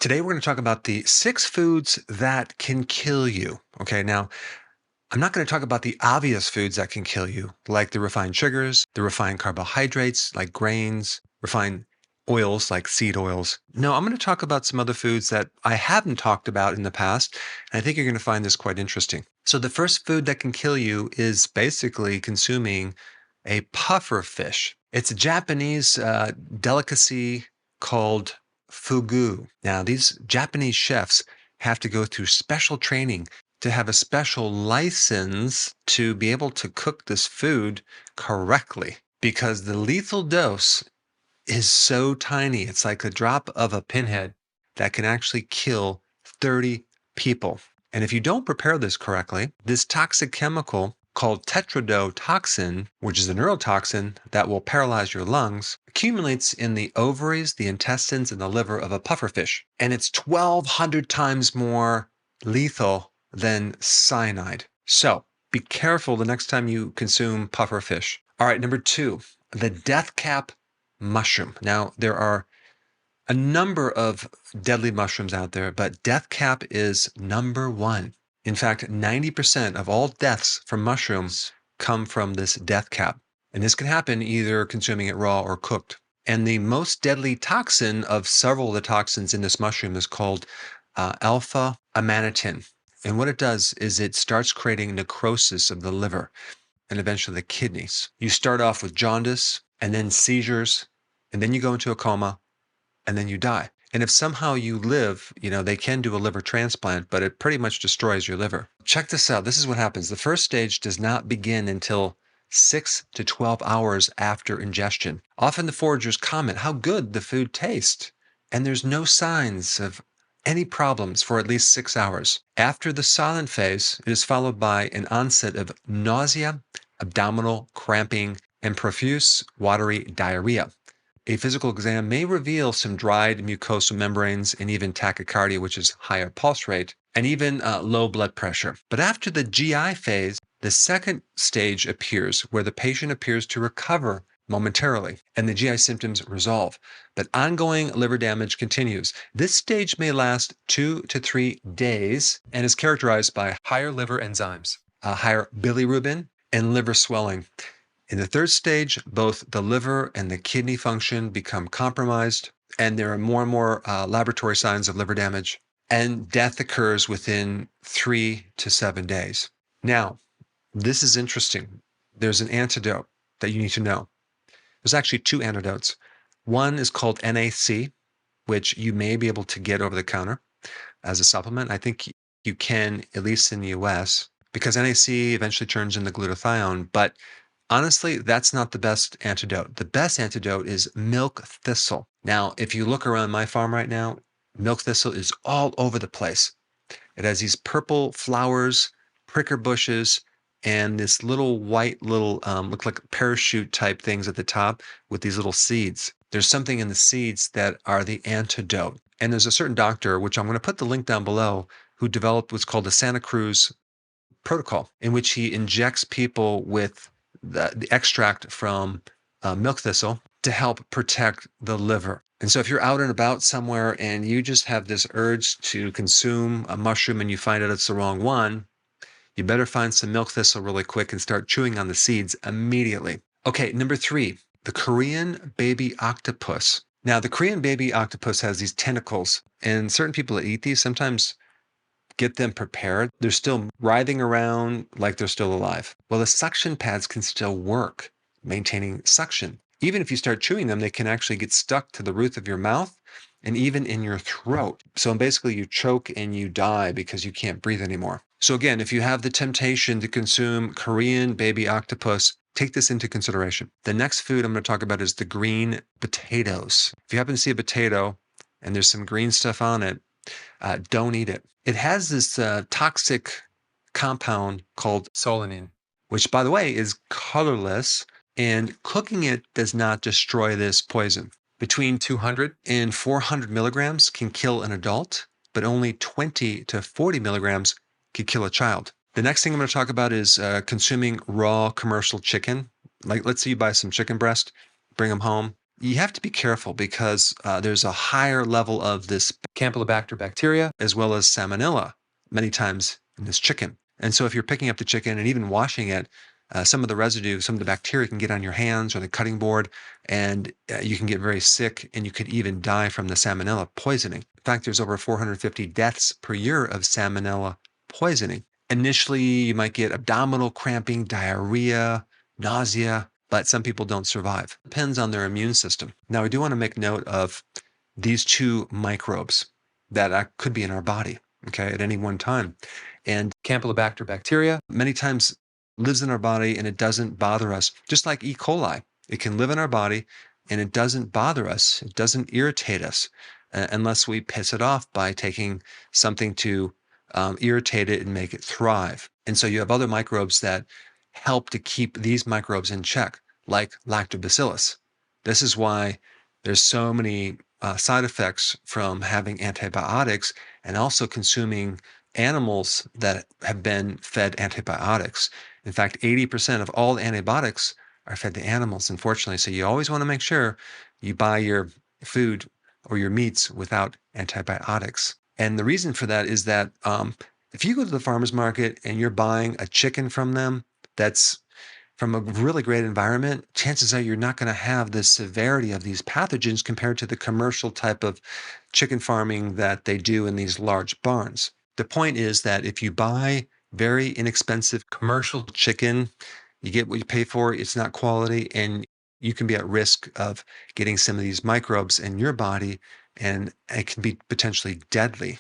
Today, we're going to talk about the 6 foods that can kill you. Okay, now I'm not going to talk about the obvious foods that can kill you, like the refined sugars, the refined carbohydrates, like grains, refined oils, like seed oils. No, I'm going to talk about some other foods that I haven't talked about in the past, and I think you're going to find this quite interesting. So, the first food that can kill you is basically consuming a puffer fish. It's a Japanese delicacy called fugu. Now, these Japanese chefs have to go through special training to have a special license to be able to cook this food correctly because the lethal dose is so tiny. It's like a drop of a pinhead that can actually kill 30 people. And if you don't prepare this correctly, this toxic chemical called tetrodotoxin, which is a neurotoxin that will paralyze your lungs, accumulates in the ovaries, the intestines, and the liver of a pufferfish. And it's 1,200 times more lethal than cyanide. So be careful the next time you consume pufferfish. All right, number 2, the death cap mushroom. Now, there are a number of deadly mushrooms out there, but death cap is number 1. In fact, 90% of all deaths from mushrooms come from this death cap. And this can happen either consuming it raw or cooked. And the most deadly toxin of several of the toxins in this mushroom is called alpha amanitin. And what it does is it starts creating necrosis of the liver and eventually the kidneys. You start off with jaundice and then seizures, and then you go into a coma, and then you die. And if somehow you live, they can do a liver transplant, but it pretty much destroys your liver. Check this out. This is what happens. The first stage does not begin until 6 to 12 hours after ingestion. Often the foragers comment how good the food tastes, and there's no signs of any problems for at least 6 hours. After the silent phase, it is followed by an onset of nausea, abdominal cramping, and profuse watery diarrhea. A physical exam may reveal some dried mucosal membranes and even tachycardia, which is higher pulse rate, and even low blood pressure. But after the GI phase, the second stage appears where the patient appears to recover momentarily and the GI symptoms resolve. But ongoing liver damage continues. This stage may last 2 to 3 days and is characterized by higher liver enzymes, higher bilirubin, and liver swelling. In the third stage, both the liver and the kidney function become compromised, and there are more and more laboratory signs of liver damage, and death occurs within 3 to 7 days. Now, this is interesting. There's an antidote that you need to know. There's actually 2 antidotes. One is called NAC, which you may be able to get over the counter as a supplement. I think you can, at least in the US, because NAC eventually turns into glutathione, but honestly, that's not the best antidote. The best antidote is milk thistle. Now, if you look around my farm right now, milk thistle is all over the place. It has these purple flowers, pricker bushes, and this little white look like parachute type things at the top with these little seeds. There's something in the seeds that are the antidote. And there's a certain doctor, which I'm going to put the link down below, who developed what's called the Santa Cruz protocol, in which he injects people with the extract from milk thistle to help protect the liver. And so if you're out and about somewhere and you just have this urge to consume a mushroom and you find out it's the wrong one, you better find some milk thistle really quick and start chewing on the seeds immediately. Okay, number 3, the Korean baby octopus. Now, the Korean baby octopus has these tentacles, and certain people that eat these sometimes get them prepared. They're still writhing around like they're still alive. Well, the suction pads can still work, maintaining suction. Even if you start chewing them, they can actually get stuck to the roof of your mouth and even in your throat. So basically you choke and you die because you can't breathe anymore. So again, if you have the temptation to consume Korean baby octopus, take this into consideration. The next food I'm going to talk about is the green potatoes. If you happen to see a potato and there's some green stuff on it, don't eat it. It has this toxic compound called solanine, which, by the way, is colorless, and cooking it does not destroy this poison. Between 200 and 400 milligrams can kill an adult, but only 20 to 40 milligrams can kill a child. The next thing I'm going to talk about is consuming raw commercial chicken. Like, let's say you buy some chicken breast, bring them home. you have to be careful because there's a higher level of this Campylobacter bacteria as well as salmonella many times in this chicken. And so if you're picking up the chicken and even washing it, some of the residue, some of the bacteria can get on your hands or the cutting board, and you can get very sick, and you could even die from the salmonella poisoning. In fact, there's over 450 deaths per year of salmonella poisoning. Initially, you might get abdominal cramping, diarrhea, nausea, but some people don't survive. It depends on their immune system. Now, I do want to make note of these two microbes that could be in our body, okay, at any one time. And Campylobacter bacteria many times lives in our body and it doesn't bother us, just like E. coli. It can live in our body and it doesn't bother us. It doesn't irritate us unless we piss it off by taking something to irritate it and make it thrive. And so you have other microbes that help to keep these microbes in check, like lactobacillus. This is why there's so many side effects from having antibiotics and also consuming animals that have been fed antibiotics. In fact, 80% of all antibiotics are fed to animals, unfortunately. So you always want to make sure you buy your food or your meats without antibiotics. And the reason for that is that if you go to the farmer's market and you're buying a chicken from them that's from a really great environment, chances are you're not going to have the severity of these pathogens compared to the commercial type of chicken farming that they do in these large barns. The point is that if you buy very inexpensive commercial chicken, you get what you pay for, it's not quality, and you can be at risk of getting some of these microbes in your body, and it can be potentially deadly.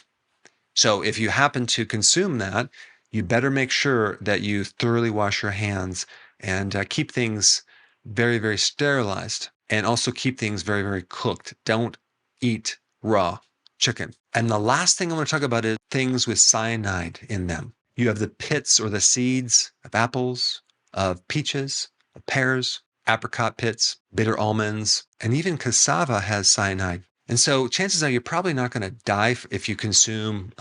So if you happen to consume that, you better make sure that you thoroughly wash your hands and keep things very, very sterilized, and also keep things very, very cooked. Don't eat raw chicken. And the last thing I want to talk about is things with cyanide in them. You have the pits or the seeds of apples, of peaches, of pears, apricot pits, bitter almonds, and even cassava has cyanide. And so chances are you're probably not going to die if you consume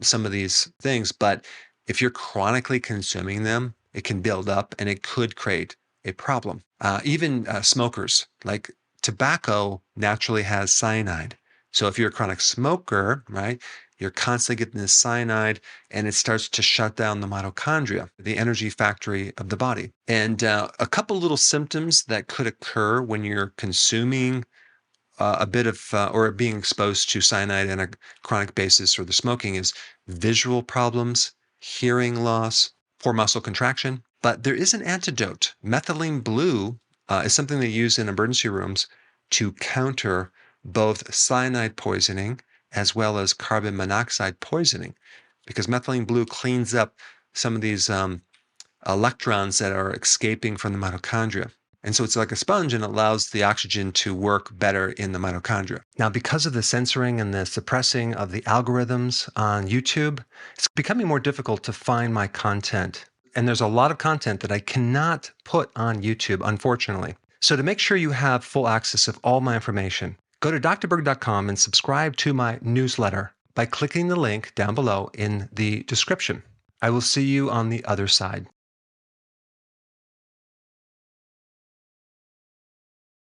some of these things, but if you're chronically consuming them, it can build up and it could create a problem. Even smokers, like tobacco naturally has cyanide. So if you're a chronic smoker, right, you're constantly getting this cyanide and it starts to shut down the mitochondria, the energy factory of the body. And a couple little symptoms that could occur when you're consuming a bit of or being exposed to cyanide on a chronic basis or the smoking is visual problems, hearing loss, poor muscle contraction. But there is an antidote. Methylene blue is something they use in emergency rooms to counter both cyanide poisoning as well as carbon monoxide poisoning, because methylene blue cleans up some of these electrons that are escaping from the mitochondria. And so it's like a sponge and allows the oxygen to work better in the mitochondria. Now, because of the censoring and the suppressing of the algorithms on YouTube, it's becoming more difficult to find my content. And there's a lot of content that I cannot put on YouTube, unfortunately. So to make sure you have full access of all my information, go to drberg.com and subscribe to my newsletter by clicking the link down below in the description. I will see you on the other side.